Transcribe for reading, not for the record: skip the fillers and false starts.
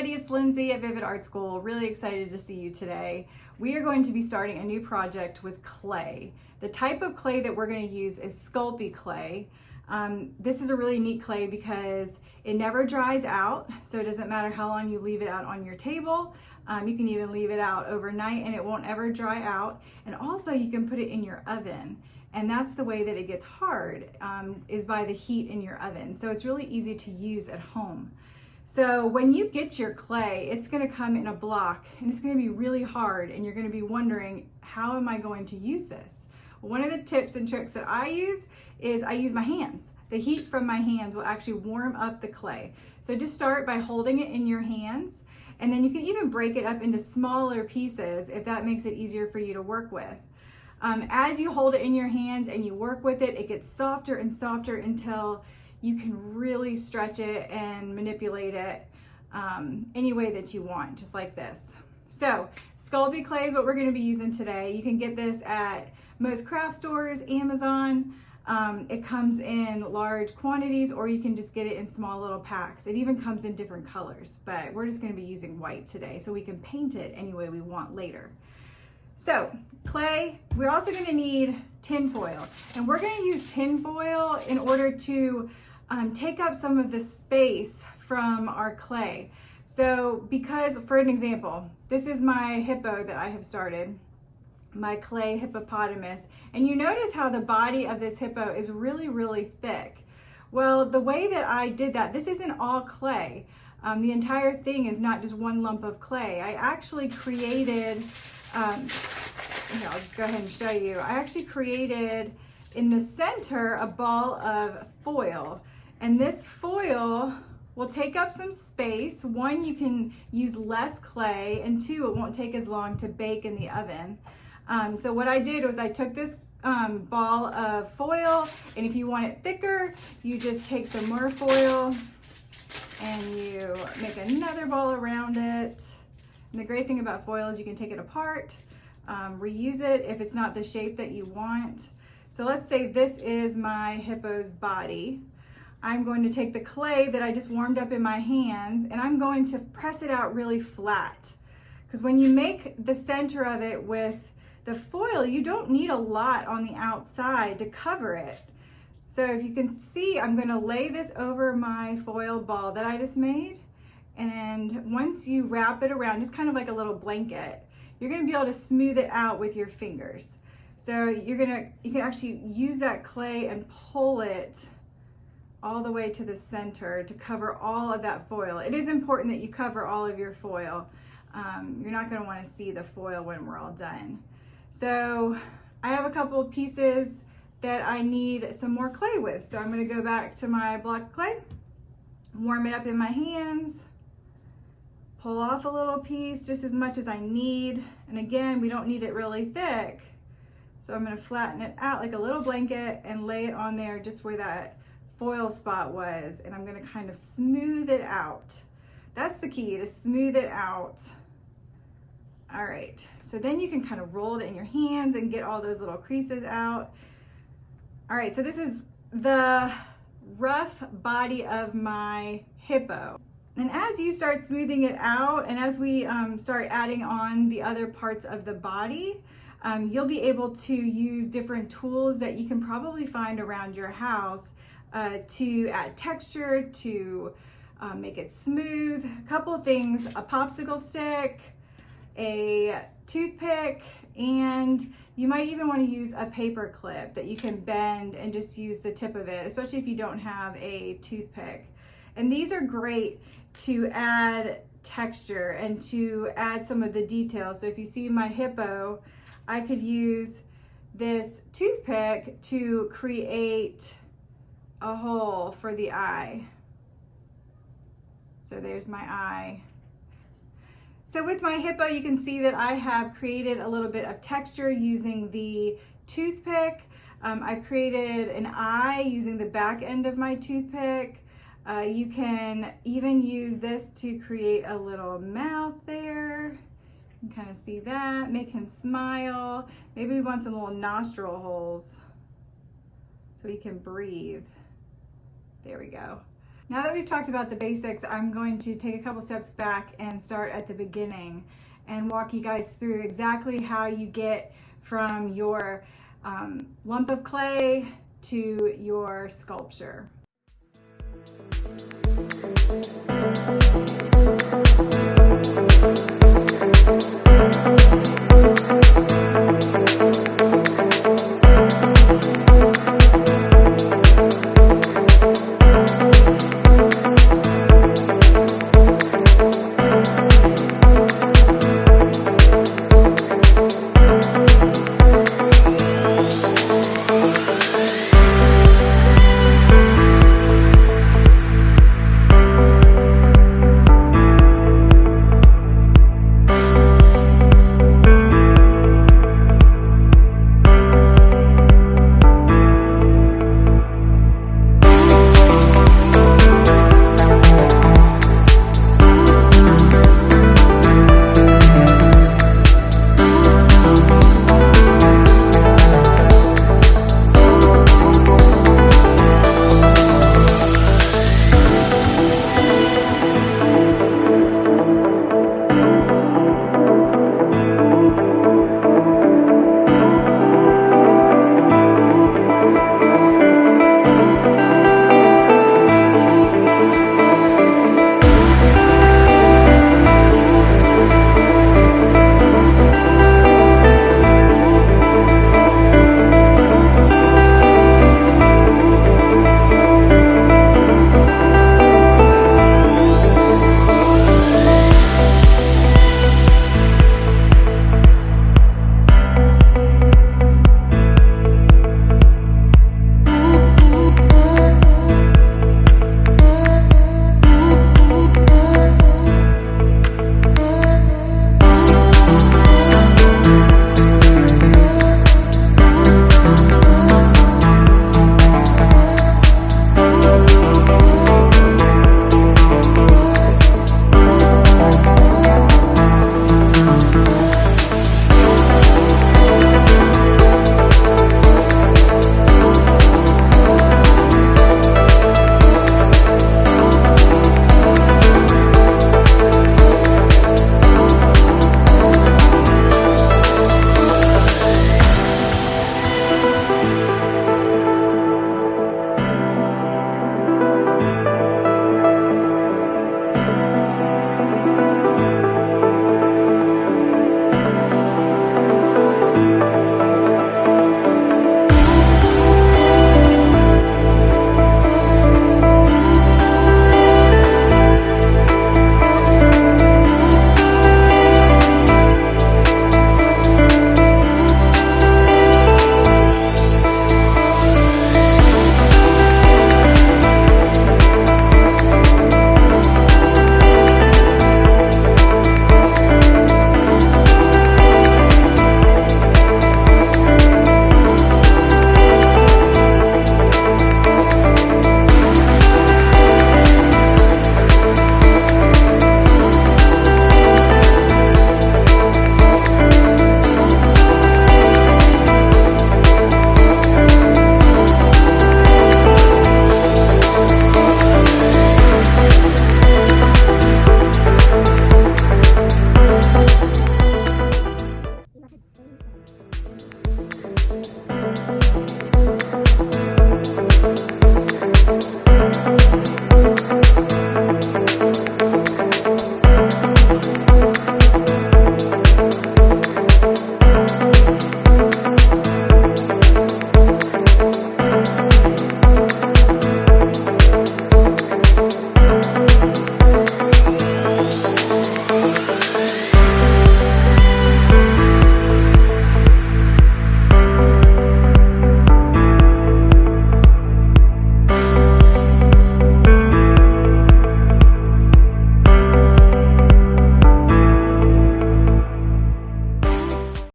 It's Lindsay at Vivid Art School. Really excited to see you today. We are going to be starting a new project with clay. The type of clay that we're going to use is Sculpey Clay. This is a really neat clay because it never dries out, so it doesn't matter how long you leave it out on your table. You can even leave it out overnight and it won't ever dry out. And also you can put it in your oven. And that's the way that it gets hard, is by the heat in your oven. So it's really easy to use at home. So when you get your clay, it's going to come in a block and it's going to be really hard and you're going to be wondering, how am I going to use this? One of the tips and tricks that I use is I use my hands. The heat from my hands will actually warm up the clay. So just start by holding it in your hands, and then you can even break it up into smaller pieces if that makes it easier for you to work with. As you hold it in your hands and you work with it, it gets softer and softer until you can really stretch it and manipulate it any way that you want, just like this. So Sculpey Clay is what we're going to be using today. You can get this at most craft stores, Amazon. It comes in large quantities, or you can just get it in small little packs. It even comes in different colors, but we're just going to be using white today so we can paint it any way we want later. So clay, we're also going to need tin foil, and we're going to use tin foil in order to take up some of the space from our clay. So because, for an example, this is my hippo that I have started, my clay hippopotamus, and you notice how the body of this hippo is really, really thick. Well, the way that I did that, this isn't all clay. The entire thing is not just one lump of clay. I actually created, I'll just go ahead and show you. I actually created in the center a ball of foil. And this foil will take up some space. One, you can use less clay, and two, it won't take as long to bake in the oven. So what I did was I took this ball of foil, and if you want it thicker, you just take some more foil and you make another ball around it. And the great thing about foil is you can take it apart, reuse it if it's not the shape that you want. So let's say this is my hippo's body. I'm going to take the clay that I just warmed up in my hands and I'm going to press it out really flat. Because when you make the center of it with the foil, you don't need a lot on the outside to cover it. So if you can see, I'm going to lay this over my foil ball that I just made. And once you wrap it around, just kind of like a little blanket, you're going to be able to smooth it out with your fingers. So you can actually use that clay and pull it all the way to the center to cover all of that foil. It is important that you cover all of your foil. You're not going to want to see the foil when we're all done. So I have a couple of pieces that I need some more clay with. So I'm going to go back to my block of clay, warm it up in my hands, pull off a little piece, just as much as I need. And again, we don't need it really thick. So I'm going to flatten it out like a little blanket and lay it on there just where that foil spot was, and I'm going to kind of smooth it out. That's the key, to smooth it out. All right, so then you can kind of roll it in your hands and get all those little creases out. All right, so this is the rough body of my hippo. And as you start smoothing it out, and as we start adding on the other parts of the body, you'll be able to use different tools that you can probably find around your house to add texture, to make it smooth. A couple of things: a popsicle stick, a toothpick, and you might even want to use a paper clip that you can bend and just use the tip of it, especially if you don't have a toothpick. And these are great to add texture and to add some of the details. So if you see my hippo, I could use this toothpick to create a hole for the eye. So there's my eye. So with my hippo, you can see that I have created a little bit of texture using the toothpick. I've created an eye using the back end of my toothpick. You can even use this to create a little mouth there. You can kind of see that, make him smile. Maybe we want some little nostril holes so he can breathe. There we go. Now that we've talked about the basics, I'm going to take a couple steps back and start at the beginning and walk you guys through exactly how you get from your lump of clay to your sculpture.